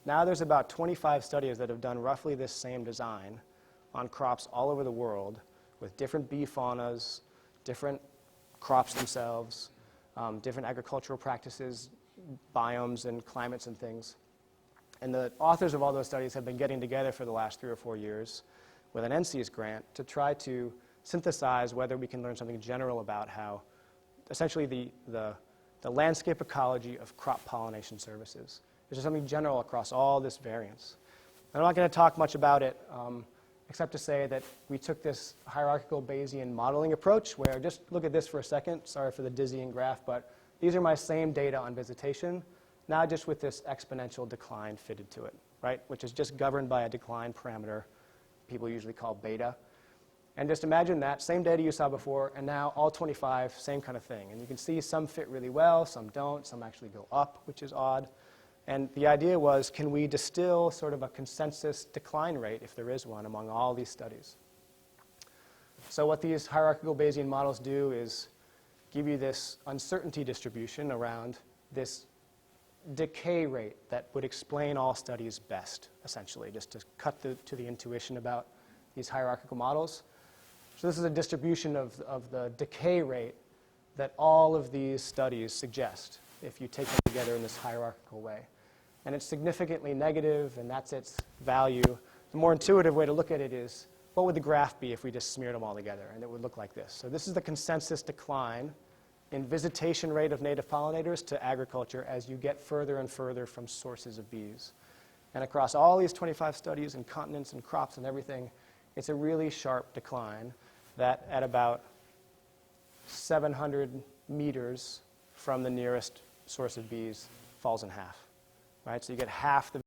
now there's about 25 studies that have done roughly this same design on crops all over the world with different bee faunas, different crops themselves, different agricultural practices, biomes and climates and things. And the authors of all those studies have been getting together for the last 3 or 4 years with an NCEAS grant to try to synthesize whether we can learn something general about how essentially the landscape ecology of crop pollination services. Is there something general across all this variance? I'm not going to talk much about it, except to say that we took this hierarchical Bayesian modeling approach where, just look at this for a second, sorry for the dizzying graph, but these are my same data on visitation, now just with this exponential decline fitted to it, right? Which is just governed by a decline parameter people usually call beta. And just imagine that, same data you saw before, and now all 25, same kind of thing. And you can see some fit really well, some don't, some actually go up, which is odd. And the idea was, can we distill sort of a consensus decline rate, if there is one, among all these studies? So what these hierarchical Bayesian models do is give you this uncertainty distribution around this decay rate that would explain all studies best, essentially, just to cut to the intuition about these hierarchical models. So this is a distribution of the decay rate that all of these studies suggest if you take them together in this hierarchical way. And it's significantly negative, and that's its value. The more intuitive way to look at it is, what would the graph be if we just smeared them all together? And it would look like this. So this is the consensus decline in visitation rate of native pollinators to agriculture as you get further and further from sources of bees. And across all these 25 studies and continents and crops and everything, it's a really sharp decline that at about 700 meters from the nearest source of bees falls in half, right? So you get half the